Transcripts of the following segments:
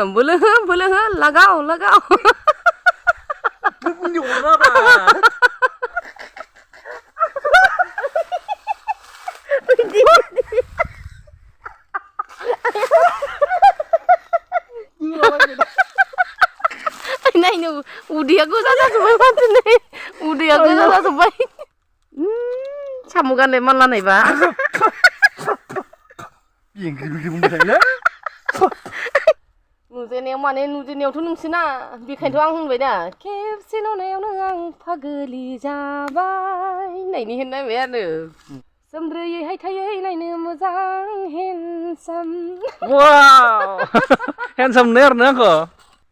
boleh lagau. Bunyi apa? Này nu udah aku saja sampai mati nih. Udah aku saja sampai. Samugan deh mana nih pak? Yang gede banget. नुजेनायाव माने नुजेनायावथ' नोंसोरना बेखायनोथ' आं होनबाय दा खेबसे नुनायावनो आं फागोलि जाबाय होननायनि होननायबाय आरो सोमब्रोयैहाय थायै नायनो मोजां handsome Wow, handsome nih artinya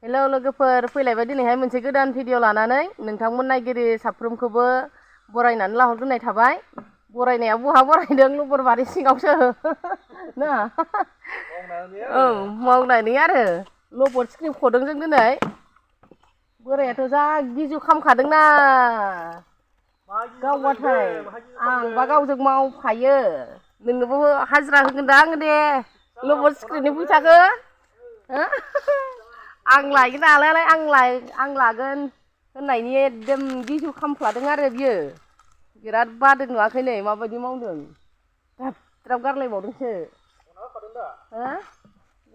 hello लोगोफोर फैलायबाय दिनैहाय मोनसे गोदान भिडिअ लानानै नोंथांमोन नायगिरि साफ्रोमखौबो बरायनानै लाहरग्रोनाय थाबाय बरायनाया बहा बरायदों लबर बारि सिङावसो ना औ मावनानै आरो लबर स्क्रिन खदों जों दिनै बोरायाथ' जा गिजु खामखादोंना गावबाथाय आंबा गावजों मावफायो नोंनोबो हाजिरा होगोन दा आङो दे लबर स्क्रिननि फैसाखौ आं लायगोन नालाय आं लागोन होननायनि एकदम गिजु खामफ्लादों आरो बियो बिराद बादों नुवाखै नै माबायदि मावदों द्राब गारलायबावदोंसो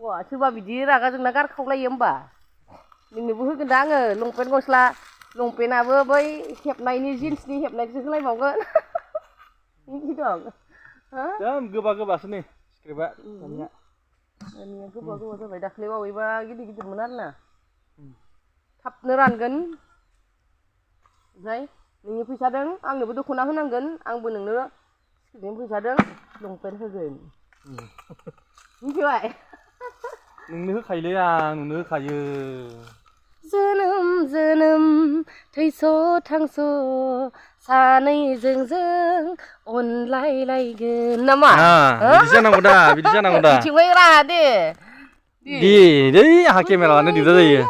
वा सोरबा बिदि रागा जोंना गारखावलायो होमबा नोंनोबो होगोन दा आङो लंपेन्ट गस्ला लंपेन्टआबो बै हेबनायनि जिन्सनि हेबनायखौसो होलायबावगोन बिदि दं Jam goba-goba sini skripnya namanya ini goba-goba जाबाय दाख्लै बावैबा गिदिर-गिदिरमोन आरोना थाबनो रानगोन ओमफ्राय नोंनि फैसादों आंनोबो दख'ना होनांगोन आंबो नोंनो स्क्रिननि फैसादों लंपेन्ट होगोन मिथिबाय नोंनो होखायोलै आं नोंनो होखायो जोनोम थैस' थांस' सानैजों जों अनलायलायगोन नामा बिदि जानांगौ दा मिथिबाय रा दे दै आहा केमेरा लानो दिगदार जायो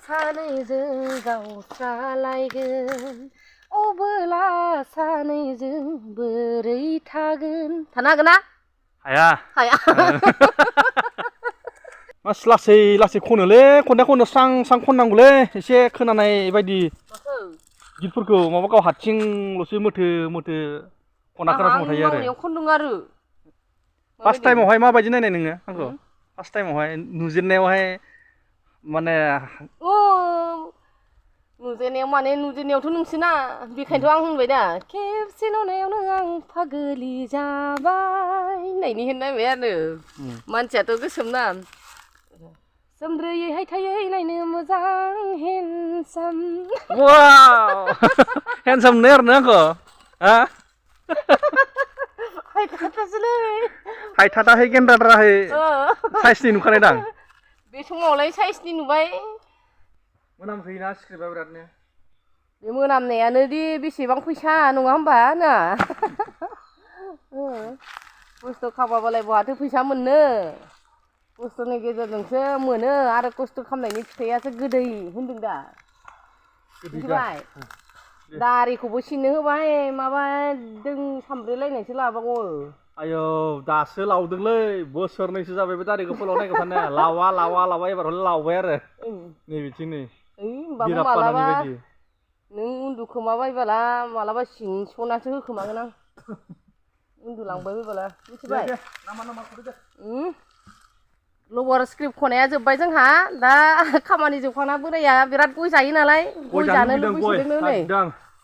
सानैजों गावस्रालायगोन अबोला सानैजों बोरै थागोन थानो हागोन ना हाया mas लासै खनोलै खननाया स्रां खननांगौलै एसे खोनानाय बायदि गितफोरखौ माबा गाव हारसिंल'सो मोथो खना खोनासंबाय थायो आरो खनदों आरो फार्स्ट टाइमावहाय माबायदि नायनाय नोङो आंखौ फार्स्ट टाइमावहाय नुजेननायावहाय माने नुजेननायावथ' नोंसोरना बेखायनोथ' आं होनबाय दा खेबसे नुनायावनो आं फागोलि जाबाय होननायनि होननायबाय आरो मानसियाथ' गोसोमना सोमब्रोयैहाय थायै नायनो मोजां handsome wow handsome nih artinya हायथाथाहै गेन्द्राद्राहै साइसनि नुखानाय दां बे समावलाय साइसनि नुबाय मोनामफैयोना स्क्रिप्टआ बिरादनो बे मोनामनायानो दि बेसेबां फैसा नङा होमबा ना खस्थ' खालामाबालाय बहाथो फैसा मोननो खस्थ'नि गेजेरजोंसो मोनो आरो खस्थ' खालामनायनि फिथाइयासो गोदै होनदों दा मिथिबाय दारिखौबो सिननो होबाय माबा दों सामब्रेलायनायसो लाबावो आयौ दासो लावदोंलै बोसोरनैसो जाबाय बे दारिखौ फोलाव नायगौ सानो लावा एबार हले लावबाय आरो नै बिथिं नै मालाबा नों उन्दुखोमाबायबाला मालाबा सिनस'नासो होखोमागोन आं उन्दुलांबाय बायबाला मिथिबाय लबर स्क्रिप्ट खनाया जोब्बाय जोंहा दा खामानि जोबखांना बोराया बिराद गय जायो नालाय गय जानो लुबैसोदोंनो नै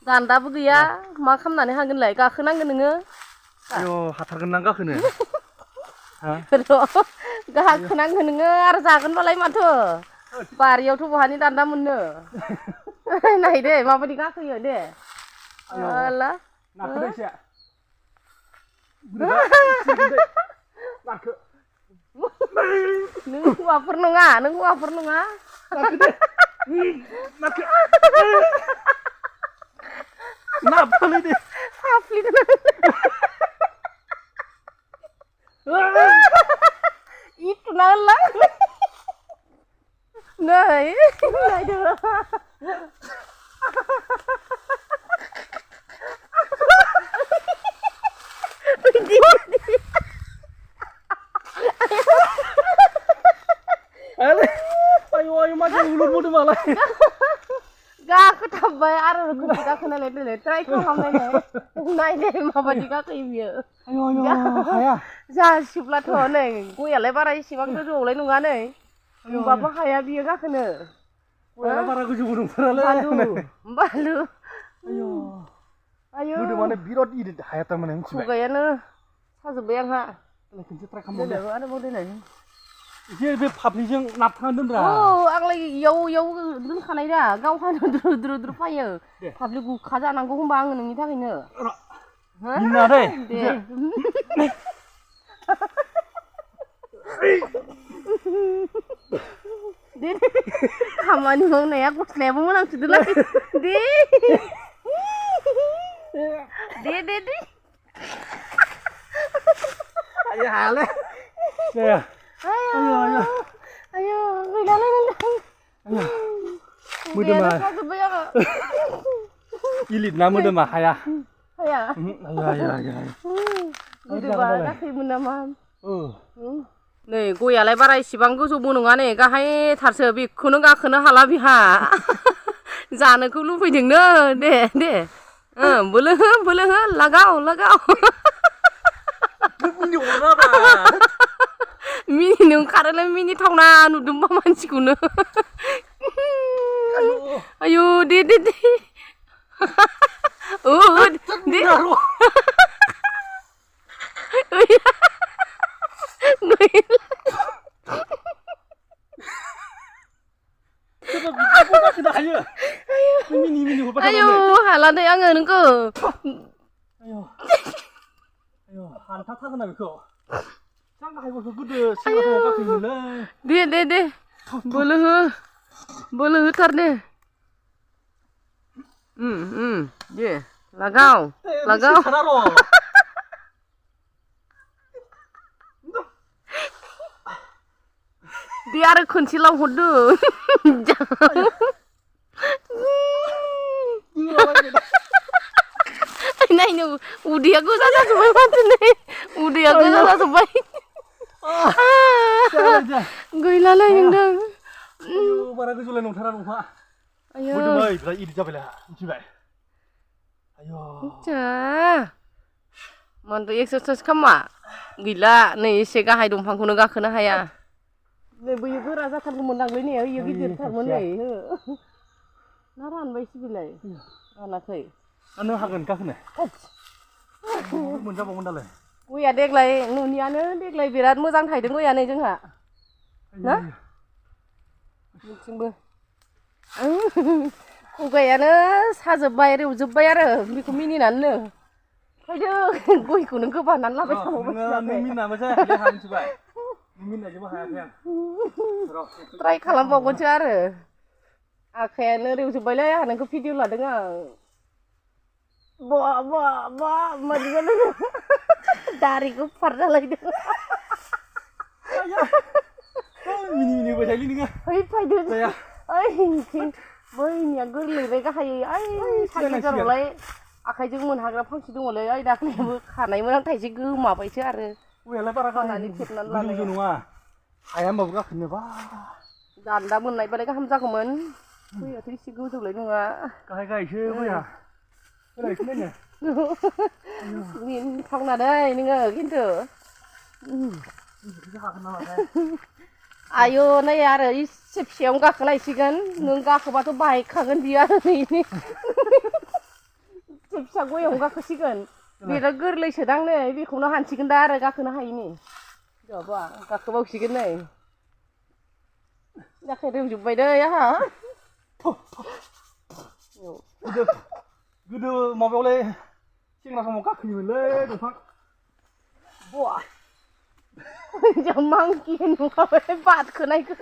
दान्दाबो गैया मा खालामनानै हागोनलाय गाखोनांगोन नोङो आयौ हाथारगोन नां गाखोनो गाखोनांगोन नोङो आरो जागोनबालाय माथो बारियावथ' बहानि दान्दा मोननो नायदे माबायदि गाखोयो दे आला नों हौवाफोर नङा itu nala नै नायदो हाबबाय आरो खोथि गाखोनानै दिनै ट्राइ खालामनायलाय नायलाय माबायदि गाखोयो बियो आयौ आयौ हाया जा सिब्लाथ' नै गयालाय बारा इसेबां गोजौआवलाय नङा नै होमबाबो हाया बियो गाखोनो गयालाय बारा गोजौबो नंथारालै बालु आयौ आयौ मोदोमानो बिराद इरिट हाया थारमाने मिथिबाय खुगायानो साजोब्बाय आंहा खनसे ट्राइ खालामबावदो आरोबाव दिनै एसे बे फाफ्लिजों नारथाना दोनब्रा आंलाय इयाव दोनखानाय दा गावहानो द्रु द्रु फैयो फाफ्लि गुखा जानांगौ होनबा आङो नोंनि थाखायनो मिना दै दे खामानि मावनाया गस्लायाबो मोनामसोदोलाय दे आयौ हायालै दे आयौ गैलालै नोंथां मोदोमा साजोब्बाय आङो इलिट ना मोदोमा हाया हाया आयौ गोदोबा गाखोयोमोन नामा नै गयालाय बारा इसेबां गोजौबो नङा नै गाहायथारसो बेखौनो गाखोनो हाला बिहा जानोखौ लुबैदोंनो दे बोलो हो लागाव मिनिनो ओंखारोलाय मिनिथावना नुदोंबा मानसिखौनो आयौ दे दे आयौ हाला दे आङो नोंखौ आयौ हानथाथारगोन बेखौ जां गाहायखौ गोदो सिगाङाव गाखोयोमोनलै दे बोलो होथार दे दे लागाव दे आरो खनसे लावहरदो नायनो उदैया गोजा जाजोब्बाय माथो नै उदैया गोजा जाजोब्बाय गैलालै नोंथां बारा गोजौलाय नंथारा नंफा मोदोमै बिराद इदिट जाबायलाय मिथिबाय आयौ मानोथ' एक्सारसाइस खालामा गैला नै एसे गाहाय दंफांखौनो गाखोनो हाया नै बैयो गोरा जाथारगौमोन नांलै नै इयो गिदिरथारमोन नै ना रानबायसो बिलाय रानाखै नों हागोन गाखोनो मोनजाबावगोन दालाय गया देग्लाय न'नियानो देग्लाय बिराद मोजां थायदों गया नै जोंहा ना बिथिंबो खुगायानो साजोब्बाय रेवजोब्बाय आरो बेखौ मिनिनानैनो फैदो गयखौनो गोबानानै लाबाय ट्राइ खालामबावगोनसो आरो आखायानो रेवजोब्बायलै आंहा नोंखौ भिडिअ लादों आं बा मादि जादों दारिखौ फार जालायदों मिनिबाय थायोलै नोङो फैदो बैनिया गोरलैबाय गाहायै साइकेलजोंलाय आखाइजों मोनहाग्रा फांसे दङलै दाख्लैबो खानायमोन आं थाइसे गोमाबायसो आरो गयालाय बारा खानानै खेबनानै लानाय नङा हाया होमबाबो गाखोनो बा दान्दा मोननायबालाय गाहाम जागौमोन गयाथ' एसे गोजौलाय नङा गाहायसो गया थावना दै नोङो खिन्थु आयौ नै आरो इसे फिसायावनो गाखोलायसिगोन नों गाखोबाथ' बायखागोन बियो आरो नै फिसा गयावनो गाखोसिगोन बिराद गोरलैसोदां नै बेखौनो हानसिगोन दा आरो गाखोनो हायिनि गाखोबावसिगोन नै गाखो रोंजोब्बाय दै आंहा गोदो माबायावलाय सेंग्रा समाव गाखोयोमोनलै दंफां मांकि नङाबाय बादखोनायखौ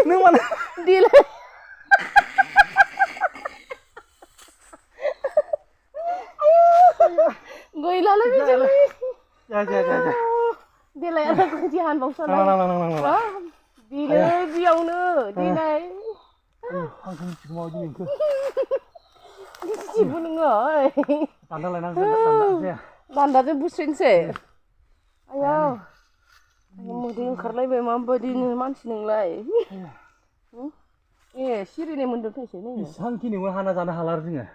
नों माने देलाय गैलालै देलाय आरो खनसे हानबावसालाय दिनै बेयावनो दिनै मिथिगौ नोङो दान्दाजों बुस्रिनोसै आयौ मोदै ओंखारलायबाय माबायदि मानसि नोंलाय ए सिरिनाय मोन्दों थाइसे नै इसांखिनिबो हाना जानो हाला आरो जोङो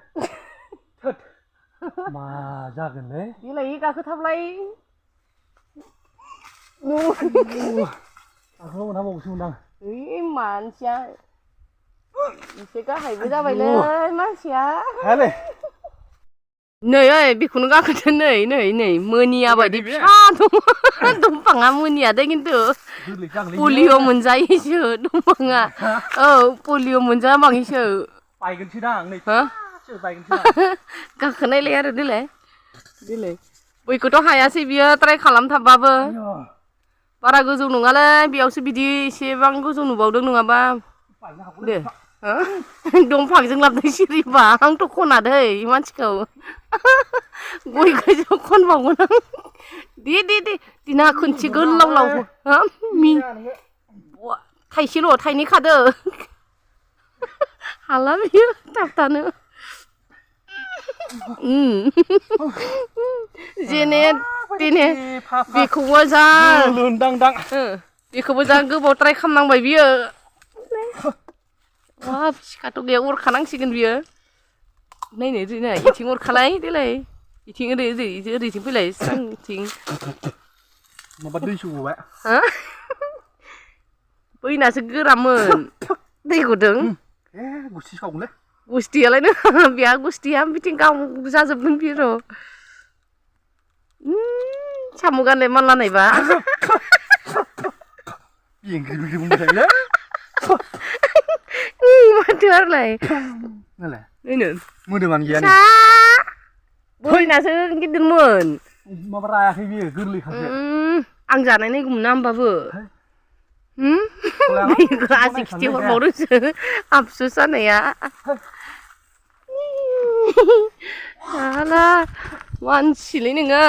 थोद मा जागोनलै बिलाइ गाखोथाबलाय आखायाव मोनहाबावगौसो मोनदां ओइ मानसिया एसे गाहायबो जाबायलै मानसिया हायालै नै ओइ बेखौनो गाखोदो नै मोनिया बायदि फिसा दं दंफाङा मोनियादे खिन्थु पलिअ मोनजायोसो दंफाङा औ पलिअ मोनजाबाङिसो बायगोनसो दां नै गाखोनायलाय आरो देलाय बैखौथ' हायासै बियो ट्राय खालामथाबबाबो बारा गोजौ नङालै बेयावसो बिदि एसेबां गोजौ नुबावदों नङाबा दे दंफांजों लाबोनाय सिरिबा आंथ' खनादै मानसिखौ गय गोजौ खनबावगोन आं दे दिना खनसे गोलाव थाइसेल' थाइनै खादो हाला बियो थाबथानो जेने तेने बेखौबो जा बेखौबो जा गोबाव ट्राय खालामनांबाय बियो हाब सिखाथ' गैया अरखानांसिगोन बियो नायनो दिनै इथिं अरखालाय देलाय इथिं ओरैथिं फैलाय स्रांथिं माबा दै सौबाय बैनासो गोरामोन दै गुदुं गुस्थि सावगोनलै गुस्थियालाय नों बेहा गुस्थिया बिथिं गाव जाजोबगोन बियो र' साम' गाननाय मानलानायबा इंग्रि बुंबाय थायोलै माथो आरोलाय नायनो मोदोमानो गैया नै बैनासो गिदिरमोन माबा रायाखै बियो गोरलैखासो आं जानाय नायगौमोन ना होमबाबो आसि खिथि हरबावदोंसो आफसुस जानाया हाला मानसिलै नोङो